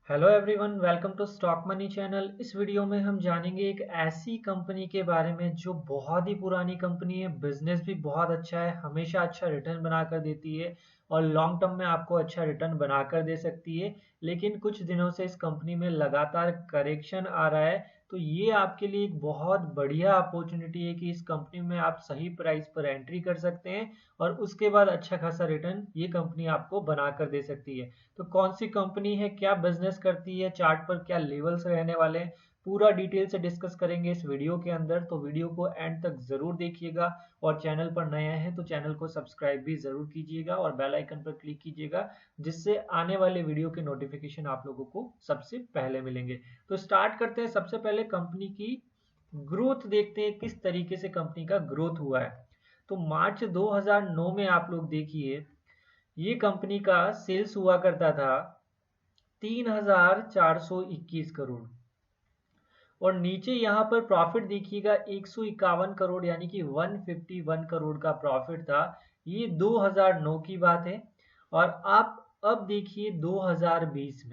Hello everyone, welcome to stock money channel. इस video में हम जानेंगे एक ऐसी कंपनी के बारे में जो बहुत ही पुरानी कंपनी है। बिजनेस भी बहुत अच्छा है, हमेशा अच्छा रिटर्न बनाकर देती है और लॉन्ग टर्म में आपको अच्छा रिटर्न बनाकर दे सकती है। लेकिन कुछ दिनों से इस कंपनी में लगातार करेक्शन आ रहा है, तो ये आपके लिए एक बहुत बढ़िया अपॉर्चुनिटी है कि इस कंपनी में आप सही प्राइस पर एंट्री कर सकते हैं और उसके बाद अच्छा खासा रिटर्न ये कंपनी आपको बना कर दे सकती है। तो कौन सी कंपनी है, क्या बिजनेस करती है, चार्ट पर क्या लेवल्स रहने वाले हैं, पूरा डिटेल से डिस्कस करेंगे इस वीडियो के अंदर। तो वीडियो को एंड तक जरूर देखिएगा और चैनल पर नए हैं तो चैनल को सब्सक्राइब भी जरूर कीजिएगा और बेल आइकन पर क्लिक कीजिएगा, जिससे आने वाले वीडियो के नोटिफिकेशन आप लोगों को सबसे पहले मिलेंगे। तो स्टार्ट करते हैं। सबसे पहले कंपनी की ग्रोथ देखते हैं, किस तरीके से कंपनी का ग्रोथ हुआ है। तो मार्च 2009 में आप लोग देखिए, ये कंपनी का सेल्स हुआ करता था 3,421 करोड़ और नीचे यहाँ पर प्रॉफिट देखिएगा 151 करोड़, यानी कि 151 करोड़ का प्रॉफिट था। ये 2009 की बात है। और आप अब देखिए 2020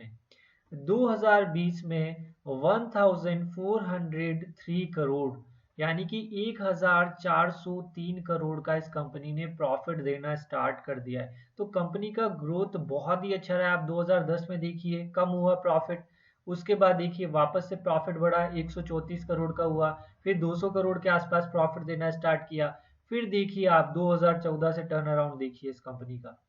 में 1403 करोड़, यानी कि 1403 करोड़ का इस कंपनी ने प्रॉफिट देना स्टार्ट कर दिया है। तो कंपनी का ग्रोथ बहुत ही अच्छा रहा है। आप 2010 में देखिए कम हुआ प्रॉफिट, उसके बाद देखिए वापस से प्रॉफिट बढ़ा, 134 करोड़ का हुआ, फिर 200 करोड़ के आसपास प्रॉफिट देना स्टार्ट किया। फिर देखिए आप 2014 से टर्न अराउंड देखिए इस कंपनी का,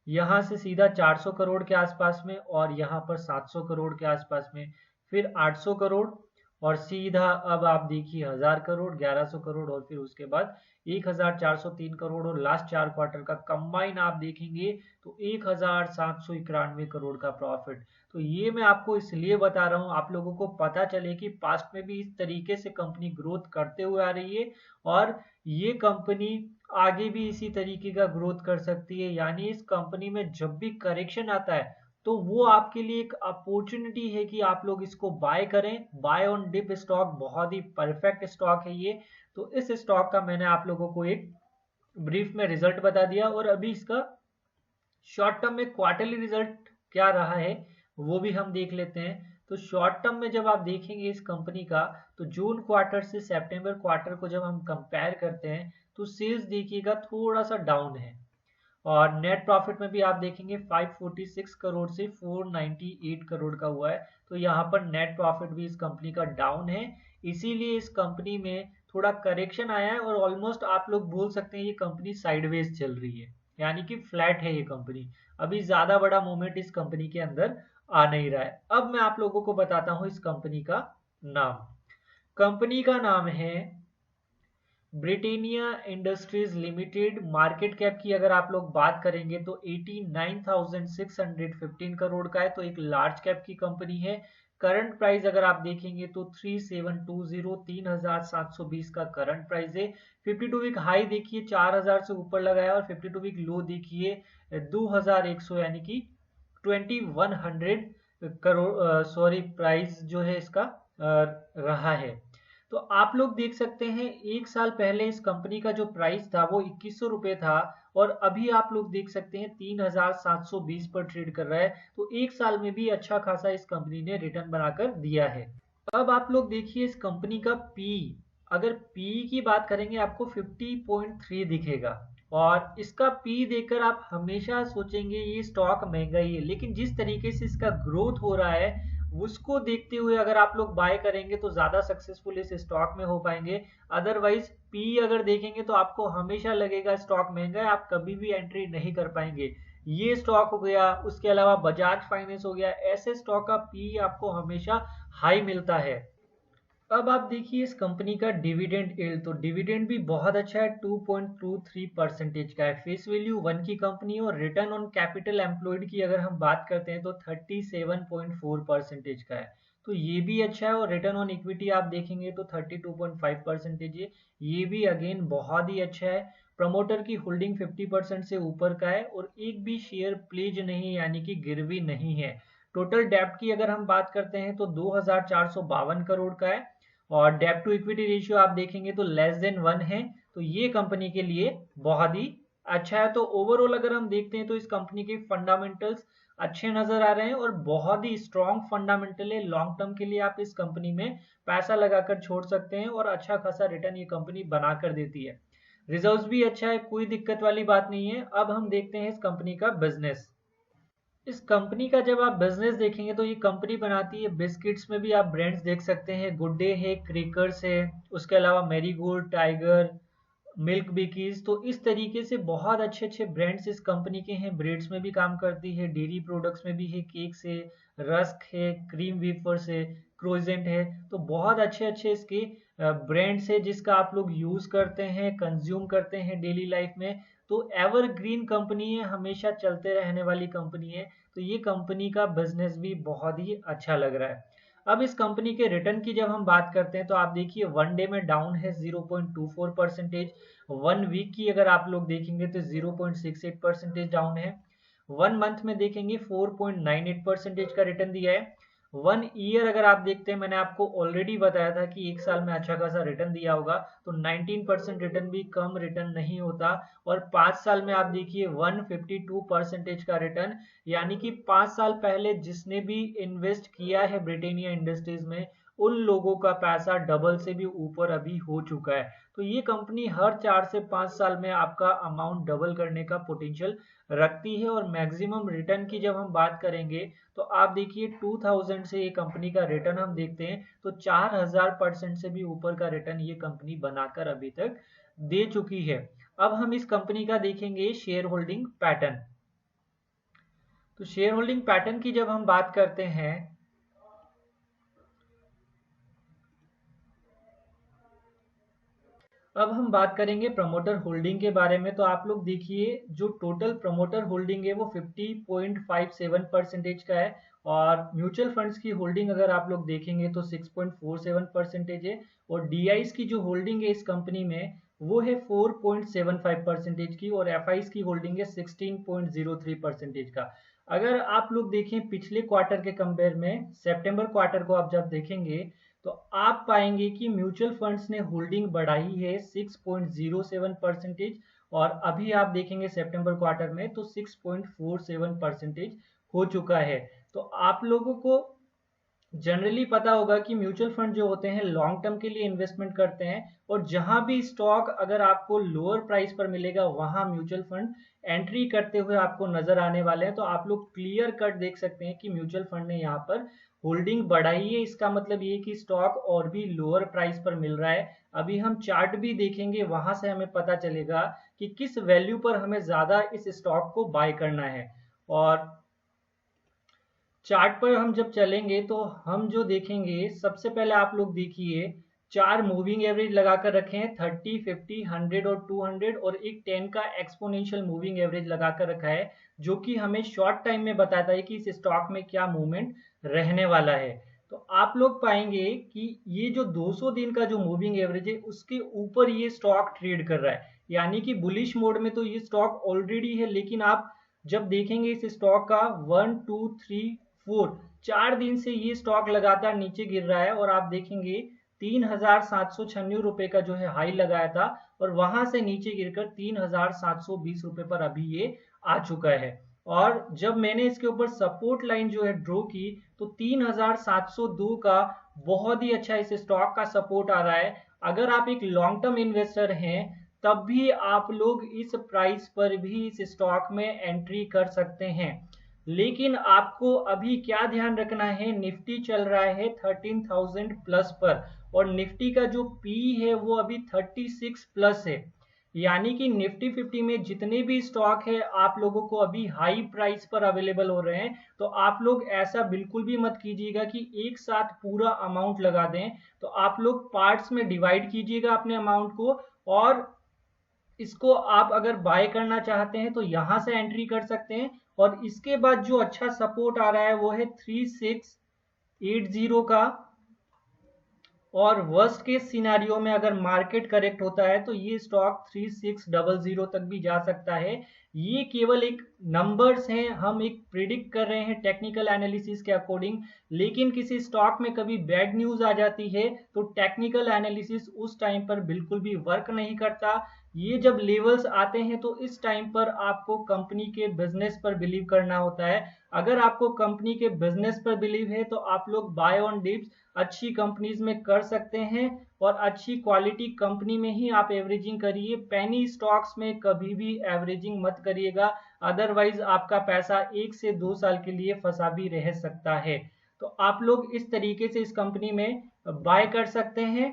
यहाँ से सीधा 400 करोड़ के आसपास में और यहाँ पर 700 करोड़ के आसपास में, फिर 800 करोड़ और सीधा अब आप देखिए 1000 करोड़, 1100 करोड़ और फिर उसके बाद 1403 करोड़ और लास्ट 4 क्वार्टर का कंबाइन आप देखेंगे तो 1791 करोड़ का प्रॉफिट। तो ये मैं आपको इसलिए बता रहा हूँ, आप लोगों को पता चले कि पास्ट में भी इस तरीके से कंपनी ग्रोथ करते हुए आ रही है और ये कंपनी आगे भी इसी तरीके का ग्रोथ कर सकती है। यानी इस कंपनी में जब भी करेक्शन आता है तो वो आपके लिए एक अपॉर्चुनिटी है कि आप लोग इसको बाय करें। बाय ऑन डिप स्टॉक बहुत ही परफेक्ट स्टॉक है ये। तो इस स्टॉक का मैंने आप लोगों को एक ब्रीफ में रिजल्ट बता दिया और अभी इसका शॉर्ट टर्म में क्वार्टरली रिजल्ट क्या रहा है वो भी हम देख लेते हैं। तो शॉर्ट टर्म में जब आप देखेंगे इस कंपनी का, तो जून क्वार्टर से सितंबर क्वार्टर को जब हम कंपेयर करते हैं तो सेल्स देखिएगा थोड़ा सा डाउन है और नेट प्रॉफिट में भी आप देखेंगे 546 करोड़ से 498 करोड़ का हुआ है। तो यहाँ पर नेट प्रॉफिट भी इस कंपनी का डाउन है, इसीलिए इस कंपनी में थोड़ा करेक्शन आया है और ऑलमोस्ट आप लोग बोल सकते हैं ये कंपनी साइडवेज चल रही है, यानी कि फ्लैट है ये कंपनी। अभी ज्यादा बड़ा मूवमेंट इस कंपनी के अंदर आ नहीं रहा है। अब मैं आप लोगों को बताता हूँ इस कंपनी का नाम। कंपनी का नाम है ब्रिटेनिया इंडस्ट्रीज लिमिटेड। मार्केट कैप की अगर आप लोग बात करेंगे तो 89,615 करोड़ का है, तो एक लार्ज कैप की कंपनी है। करंट प्राइस अगर आप देखेंगे तो 3720, 3720 का करंट प्राइस है। 52 वीक हाई देखिए 4000 से ऊपर लगाया और 52 वीक लो देखिए 2100, यानी कि 2100 करोड़ सॉरी प्राइस जो है इसका रहा है। तो आप लोग देख सकते हैं एक साल पहले इस कंपनी का जो प्राइस था वो 2100 रुपये था और अभी आप लोग देख सकते हैं 3720 पर ट्रेड कर रहा है। तो एक साल में भी अच्छा खासा इस कंपनी ने रिटर्न बनाकर दिया है। अब आप लोग देखिए इस कंपनी का पी, अगर पी की बात करेंगे आपको 50.3 दिखेगा और इसका पी देखकर आप हमेशा सोचेंगे ये स्टॉक महंगा ही है, लेकिन जिस तरीके से इसका ग्रोथ हो रहा है उसको देखते हुए अगर आप लोग बाय करेंगे तो ज्यादा सक्सेसफुल इस स्टॉक में हो पाएंगे। अदरवाइज पी अगर देखेंगे तो आपको हमेशा लगेगा स्टॉक महंगा है, आप कभी भी एंट्री नहीं कर पाएंगे। ये स्टॉक हो गया, उसके अलावा बजाज फाइनेंस हो गया, ऐसे स्टॉक का पी आपको हमेशा हाई मिलता है। अब आप देखिए इस कंपनी का डिविडेंड यील्ड, तो डिविडेंड भी बहुत अच्छा है, 2.23% का है। फेस वैल्यू 1 की कंपनी और रिटर्न ऑन कैपिटल एम्प्लॉयड की अगर हम बात करते हैं तो 37.4% का है। तो ये भी अच्छा है और रिटर्न ऑन इक्विटी आप देखेंगे तो 32.5% है। ये भी अगेन बहुत ही अच्छा है। प्रमोटर की होल्डिंग 50% से ऊपर का है और एक भी शेयर प्लेज नहीं, यानी कि गिरवी नहीं है। टोटल डेप्ट की अगर हम बात करते हैं तो 2452 करोड़ का है और डेट टू इक्विटी रेशियो आप देखेंगे तो लेस देन 1 है। तो ये कंपनी के लिए बहुत ही अच्छा है। तो ओवरऑल अगर हम देखते हैं तो इस कंपनी के फंडामेंटल्स अच्छे नजर आ रहे हैं और बहुत ही स्ट्रॉन्ग फंडामेंटल है। लॉन्ग टर्म के लिए आप इस कंपनी में पैसा लगाकर छोड़ सकते हैं और अच्छा खासा रिटर्न ये कंपनी बनाकर देती है। रिजर्व्स भी अच्छा है, कोई दिक्कत वाली बात नहीं है। अब हम देखते हैं इस कंपनी का बिजनेस। इस कंपनी का जब आप बिजनेस देखेंगे तो ये कंपनी बनाती है बिस्किट्स में भी आप ब्रांड्स देख सकते हैं, गुड डे है, क्रेकर्स है, उसके अलावा मैरीगोल्ड, टाइगर, मिल्क बिकीज। तो इस तरीके से बहुत अच्छे अच्छे ब्रांड्स इस कंपनी के हैं। ब्रेड्स में भी काम करती है, डेयरी प्रोडक्ट्स में भी है, केक्स है, रस्क है, क्रीम वेफर्स है, क्रोजेंट है। तो बहुत अच्छे अच्छे इसके ब्रांड्स है जिसका आप लोग यूज करते हैं, कंज्यूम करते हैं डेली लाइफ में। तो एवरग्रीन कंपनी है, हमेशा चलते रहने वाली कंपनी है। तो ये कंपनी का बिजनेस भी बहुत ही अच्छा लग रहा है। अब इस कंपनी के रिटर्न की जब हम बात करते हैं तो आप देखिए वन डे में डाउन है 0.24%। वन वीक की अगर आप लोग देखेंगे तो 0.68% डाउन है। वन मंथ में देखेंगे 4.98% का रिटर्न दिया है। वन ईयर अगर आप देखते हैं, मैंने आपको ऑलरेडी बताया था कि एक साल में अच्छा खासा रिटर्न दिया होगा, तो 19% रिटर्न भी कम रिटर्न नहीं होता। और 5 साल में आप देखिए 152% का रिटर्न, यानी कि 5 साल पहले जिसने भी इन्वेस्ट किया है ब्रिटेनिया इंडस्ट्रीज में उन लोगों का पैसा डबल से भी ऊपर अभी हो चुका है। तो ये कंपनी हर 4 से 5 साल में आपका अमाउंट डबल करने का पोटेंशियल रखती है। और मैक्सिमम रिटर्न की जब हम बात करेंगे तो आप देखिए 2000 से ये कंपनी का रिटर्न हम देखते हैं तो 4000% से भी ऊपर का रिटर्न ये कंपनी बनाकर अभी तक दे चुकी है। अब हम इस कंपनी का देखेंगे शेयर होल्डिंग पैटर्न। तो शेयर होल्डिंग पैटर्न की जब हम बात करते हैं, अब हम बात करेंगे प्रमोटर होल्डिंग के बारे में। तो आप लोग देखिए जो टोटल प्रमोटर होल्डिंग है वो 50.57% का है। और म्यूचुअल फंड्स की होल्डिंग अगर आप लोग देखेंगे तो 6.47% है। और डीआईस की जो होल्डिंग है इस कंपनी में वो है 4.75% की। और एफआईस की होल्डिंग है 16.03% का। अगर आप लोग देखें पिछले क्वार्टर के कंपेयर में, सितंबर क्वार्टर को आप जब देखेंगे तो आप पाएंगे कि म्यूचुअल फंड्स ने होल्डिंग बढ़ाई है 6.07%। और अभी आप देखेंगे सितंबर क्वार्टर में तो 6.47% हो चुका है। तो आप लोगों को जनरली पता होगा कि म्यूचुअल फंड जो होते हैं लॉन्ग टर्म के लिए इन्वेस्टमेंट करते हैं। और जहां भी स्टॉक अगर आपको लोअर प्राइस पर मिलेगा वहां म्यूचुअल फंड एंट्री करते हुए आपको नजर आने वाले हैं। तो आप लोग क्लियर कट देख सकते हैं कि म्यूचुअल फंड ने यहाँ पर होल्डिंग बढ़ाई है। इसका मतलब ये कि स्टॉक और भी लोअर प्राइस पर मिल रहा है। अभी हम चार्ट भी देखेंगे, वहां से हमें पता चलेगा कि किस वैल्यू पर हमें ज्यादा इस स्टॉक को बाय करना है। और चार्ट पर हम जब चलेंगे तो हम जो देखेंगे, सबसे पहले आप लोग देखिए 4 मूविंग एवरेज लगाकर रखे हैं, 30, 50, 100 और 200। और एक 10 का एक्सपोनेंशियल मूविंग एवरेज लगाकर रखा है जो कि हमें शॉर्ट टाइम में बताता है कि इस स्टॉक में क्या मूवमेंट रहने वाला है। तो आप लोग पाएंगे कि ये जो 200 दिन का जो मूविंग एवरेज है उसके ऊपर ये स्टॉक ट्रेड कर रहा है, यानी कि बुलिश मोड में तो ये स्टॉक ऑलरेडी है। लेकिन आप जब देखेंगे इस स्टॉक का 1, 2, 3, 4 दिन से ये स्टॉक लगातार नीचे गिर रहा है। और आप देखेंगे 3796 रुपए का जो है हाई लगाया था और वहां से नीचे गिरकर 3720 रुपए पर अभी ये आ चुका है। और जब मैंने इसके ऊपर सपोर्ट लाइन जो है ड्रॉ की तो 3702 का बहुत ही अच्छा इस स्टॉक का सपोर्ट आ रहा है। अगर आप एक लॉन्ग टर्म इन्वेस्टर हैं तब भी आप लोग इस प्राइस पर भी इस स्टॉक में एंट्री कर सकते हैं। लेकिन आपको अभी क्या ध्यान रखना है, निफ्टी चल रहा है 13,000 प्लस पर और निफ्टी का जो पी है वो अभी 36 प्लस है। यानी कि निफ्टी 50 में जितने भी स्टॉक है आप लोगों को अभी हाई प्राइस पर अवेलेबल हो रहे हैं। तो आप लोग ऐसा बिल्कुल भी मत कीजिएगा कि एक साथ पूरा अमाउंट लगा दें। तो आप लोग पार्ट्स में डिवाइड कीजिएगा अपने अमाउंट को। और इसको आप अगर बाय करना चाहते हैं तो यहां से एंट्री कर सकते हैं। और इसके बाद जो अच्छा सपोर्ट आ रहा है वो है 3680 का। और वर्स्ट केस सिनारियो में अगर मार्केट करेक्ट होता है तो ये स्टॉक 3600 तक भी जा सकता है। ये केवल एक नंबर्स हैं, हम एक प्रिडिक्ट कर रहे हैं टेक्निकल एनालिसिस के अकॉर्डिंग। लेकिन किसी स्टॉक में कभी बैड न्यूज आ जाती है तो टेक्निकल एनालिसिस उस टाइम पर बिल्कुल भी वर्क नहीं करता। ये जब लेवल्स आते हैं तो इस टाइम पर आपको कंपनी के बिजनेस पर बिलीव करना होता है। अगर आपको कंपनी के बिजनेस पर बिलीव है तो आप लोग बाय ऑन डिप्स अच्छी कंपनीज में कर सकते हैं और अच्छी क्वालिटी कंपनी में ही आप एवरेजिंग करिए। पेनी स्टॉक्स में कभी भी एवरेजिंग मत करिएगा, अदरवाइज आपका पैसा 1 से 2 साल के लिए फंसा भी रह सकता है। तो आप लोग इस तरीके से इस कंपनी में बाय कर सकते हैं।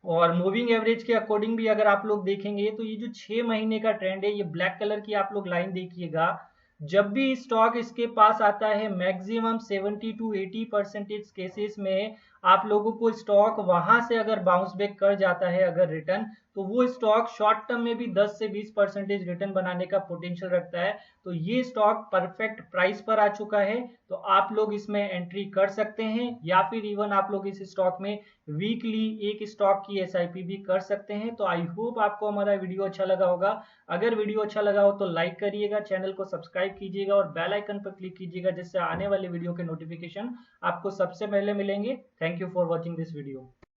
और मूविंग एवरेज के अकॉर्डिंग भी अगर आप लोग देखेंगे तो ये जो 6 महीने का ट्रेंड है, ये ब्लैक कलर की आप लोग लाइन देखिएगा, जब भी स्टॉक इसके पास आता है मैक्सिमम 70 to 80% केसेस में आप लोगों को स्टॉक वहां से अगर बाउंस बैक कर जाता है अगर रिटर्न, तो वो स्टॉक शॉर्ट टर्म में भी 10 से 20% रिटर्न बनाने का पोटेंशियल रखता है। तो ये स्टॉक परफेक्ट प्राइस पर आ चुका है, तो आप लोग इसमें एंट्री कर सकते हैं, या फिर इवन आप लोग इस स्टॉक में वीकली एक स्टॉक की एसआईपी भी कर सकते हैं। तो आई होप आपको हमारा वीडियो अच्छा लगा होगा। अगर वीडियो अच्छा लगा हो तो लाइक करिएगा, चैनल को सब्सक्राइब कीजिएगा और बेल आइकन पर क्लिक कीजिएगा, जिससे आने वाले वीडियो के नोटिफिकेशन आपको सबसे पहले मिलेंगे। Thank you for watching this video.